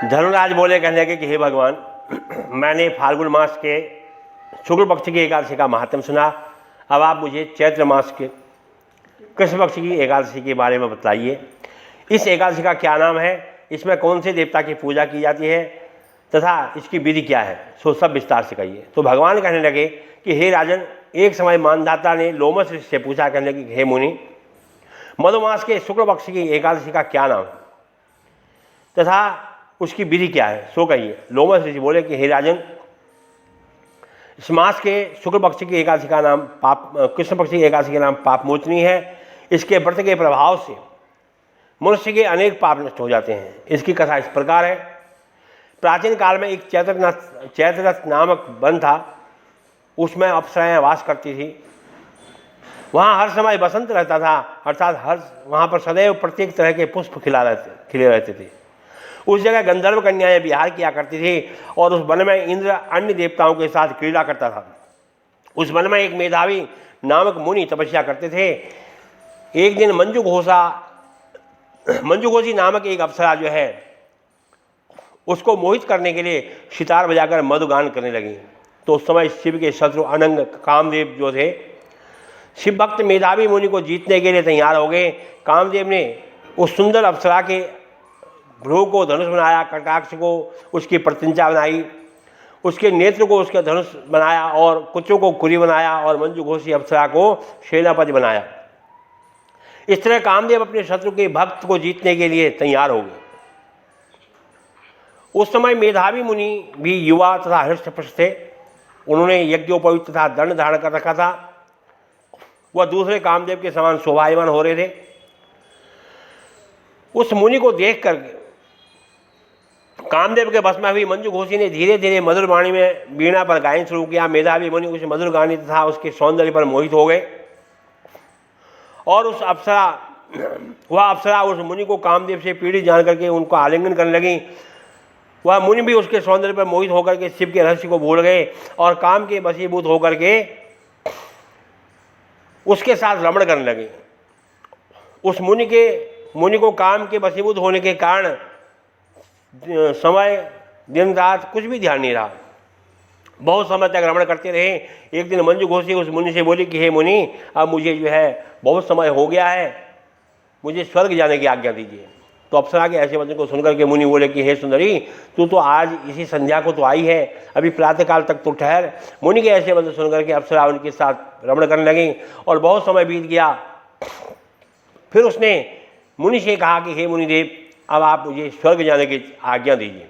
धर्मराज बोले, कहने लगे कि हे भगवान, मैंने फाल्गुन मास के शुक्ल पक्ष की एकादशी का महात्म सुना। अब आप मुझे चैत्र मास के कृष्ण पक्ष की एकादशी के बारे में बताइए। इस एकादशी का क्या नाम है, इसमें कौन से देवता की पूजा की जाती है तथा इसकी विधि क्या है, सो सब विस्तार से कहिए। तो भगवान कहने लगे कि हे राजन, एक समय मानधाता ने लोमस ऋषि से पूछा, कहने लगे हे मुनि, मधुमास के शुक्ल पक्ष की एकादशी का क्या नाम तथा उसकी विधि क्या है, सो कहिए। लोमस ऋषि बोले कि हे राजन, इस मास के शुक्ल पक्ष की एकादशी का नाम कृष्ण पक्ष की एकादशी का नाम पापमोचनी है। इसके व्रत के प्रभाव से मनुष्य के अनेक पाप नष्ट हो जाते हैं। इसकी कथा इस प्रकार है। प्राचीन काल में एक चैत्ररथ नामक वन था, उसमें अप्सराएं वास करती थी। वहाँ हर समय बसंत रहता था, अर्थात वहाँ पर सदैव प्रत्येक तरह के पुष्प खिले रहते थे। उस जगह गंधर्व कन्याएं विहार किया करती थी और उस वन में इंद्र अन्य देवताओं के साथ क्रीड़ा करता था। उस वन में एक मेधावी नामक मुनि तपस्या करते थे। एक दिन मंजूघोषी नामक एक अप्सरा जो है, उसको मोहित करने के लिए सितार बजाकर मधुगान करने लगी। तो उस समय शिव के शत्रु अनंग कामदेव जो थे, शिव भक्त मेधावी मुनि को जीतने के लिए तैयार हो गए। कामदेव ने उस सुंदर अप्सरा के भ्रू को धनुष बनाया, कटाक्ष को उसकी प्रतिंचा बनाई, उसके नेत्र को उसका धनुष बनाया और कुचों को कुरी बनाया और मंजूघोषी अप्सरा को सेनापति बनाया। इस तरह कामदेव अपने शत्रु के भक्त को जीतने के लिए तैयार हो गए। उस समय मेधावी मुनि भी युवा तथा हृष्टपुष्ट थे। उन्होंने यज्ञोपवीत तथा दंड धारण कर रखा था। वह दूसरे कामदेव के समान शोभायमान हो रहे थे। उस मुनि को देख कर कामदेव के बस में हुई मंजूघोषी ने धीरे धीरे मधुर वाणी में वीणा पर गायन शुरू किया। मेधावी मुनि उस मधुर गाने तथा उसके सौंदर्य पर मोहित हो गए और वह अप्सरा उस मुनि को कामदेव से पीड़ित जान करके उनको आलिंगन करने लगी। वह मुनि भी उसके सौंदर्य पर मोहित होकर के शिव के रहस्य को भूल गए और काम के वशीभूत होकर के उसके साथ रमण करने लगे। उस मुनि को काम के वशीभूत होने के कारण समय दिन रात कुछ भी ध्यान नहीं रहा। बहुत समय तक रमण करते रहे। एक दिन मंजूघोषी उस मुनि से बोली कि हे मुनि, अब मुझे जो है बहुत समय हो गया है, मुझे स्वर्ग जाने की आज्ञा दीजिए। तो अप्सरा के ऐसे वचन को सुनकर के मुनि बोले कि हे सुंदरी, तू तो आज इसी संध्या को तो आई है, अभी प्रातःकाल तक तो ठहर। मुनि के ऐसे वचन सुनकर के अप्सरा उनके साथ रमण करने लगी और बहुत समय बीत गया। फिर उसने मुनि से कहा कि हे मुनिदेव, अब आप मुझे स्वर्ग जाने की आज्ञा दीजिए।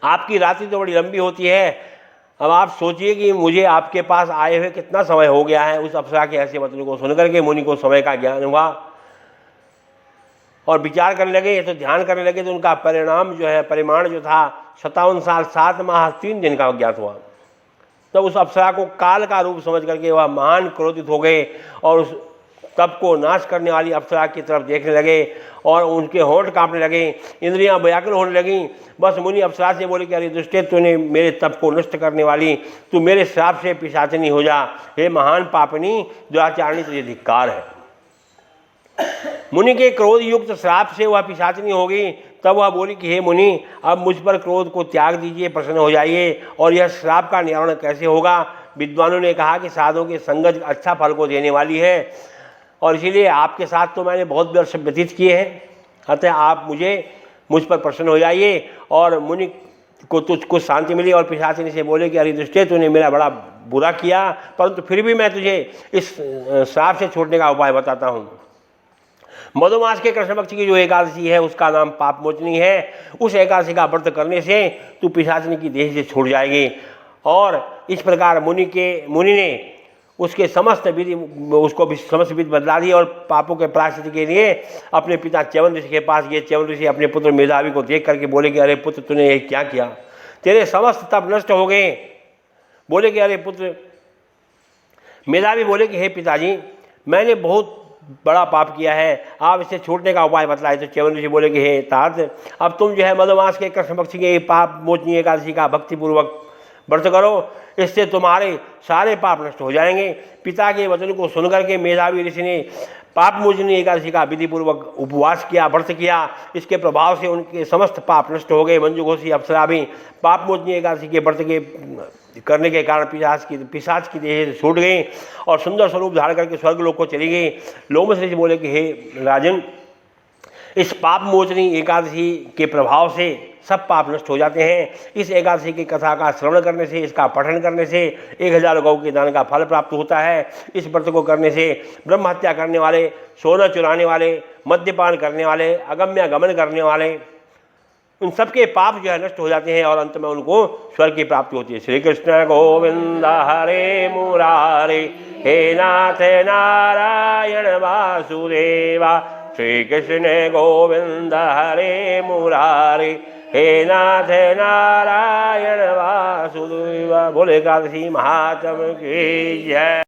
आपकी रात्रि तो बड़ी लंबी होती है, अब आप सोचिए कि मुझे आपके पास आए हुए कितना समय हो गया है। उस अप्सरा के ऐसे वचन को सुनकर के मुनि को समय का ज्ञान हुआ और विचार करने लगे, तो ध्यान करने लगे। तो उनका परिमाण जो था 57 साल 7 माह 3 दिन का ज्ञात हुआ। तब उस अप्सरा को काल का रूप समझ करके वह महान क्रोधित हो गए और उस तप को नाश करने वाली अप्सरा की तरफ देखने लगे और उनके होंठ कांपने लगे, इंद्रियां व्याकुल होने लगीं। बस मुनि अप्सरा से बोले कि अरे दुष्टे, तूने मेरे तप को नष्ट करने वाली, तू मेरे श्राप से पिशाचिनी हो जा। हे महान पापनी दुराचारणी, तुझे धिक्कार है। मुनि के क्रोध युक्त श्राप से वह पिशाचिनी होगी। तब वह बोली कि हे मुनि, अब मुझ पर क्रोध को त्याग दीजिए, प्रसन्न हो जाइए। और यह श्राप का निवारण कैसे होगा? विद्वानों ने कहा कि साधुओं की संगत अच्छा फल को देने वाली है और इसीलिए आपके साथ तो मैंने बहुत वर्ष व्यतीत किए हैं, अतः आप मुझ पर प्रसन्न हो जाइए। और मुनि को कुछ शांति मिली और पिशाचिनी से बोले कि अरे दुष्टे, तूने मेरा बड़ा बुरा किया, परंतु फिर भी मैं तुझे इस श्राप से छोड़ने का उपाय बताता हूँ। मधुमास के कृष्ण पक्ष की जो एकादशी है उसका नाम पापमोचनी है। उस एकादशी का व्रत करने से तू पिशाचिनी की देह से छूट जाएगी। और इस प्रकार मुनि ने उसके समस्त विधि बदला दी और पापों के प्रायश्चित के लिए अपने पिता च्यवन ऋषि के पास गए। च्यवन ऋषि अपने पुत्र मेधावी को देख करके बोले कि अरे पुत्र, तूने ये क्या किया? तेरे समस्त तप नष्ट हो गए। बोले कि अरे पुत्र, मेधावी बोले कि हे पिताजी, मैंने बहुत बड़ा पाप किया है, आप इसे छूटने का उपाय बतलाए। तो च्यवन ऋषि बोले कि हे तात, अब तुम जो है मधुमास के कृष्ण पक्ष के पाप मोचनी एकादशी का भक्तिपूर्वक व्रत करो, इससे तुम्हारे सारे पाप नष्ट हो जाएंगे। पिता के वचन को सुनकर के मेधावी ऋषि ने पाप मोचनी एकादशी का विधिपूर्वक उपवास किया, व्रत किया, इसके प्रभाव से उनके समस्त पाप नष्ट हो गए। मंजू घोषी अप्सरा भी पाप मोचनी एकादशी के व्रत के करने के कारण पिशाच की देह से छूट गई और सुंदर स्वरूप धारण करके स्वर्ग लोक को चली गई। लोमश ऋषि बोले कि हे राजन, इस पाप मोचनी एकादशी के प्रभाव से सब पाप नष्ट हो जाते हैं। इस एकादशी की कथा का श्रवण करने से, इसका पठन करने से 1000 गौ के दान का फल प्राप्त होता है। इस व्रत को करने से ब्रह्म हत्या करने वाले, सोना चुराने वाले, मद्यपान करने वाले, अगम्य गमन करने वाले, उन सबके पाप जो है नष्ट हो जाते हैं और अंत में उनको स्वर्ग की प्राप्ति होती है। श्री कृष्ण गोविंद हरे मुरारे, हे नाथ नारायण वासुदेवा। श्री कृष्ण गोविंद हरे मुरारे, हे नाथ नारायण वासुदेवा। बोले एकादशी महात्म की जय।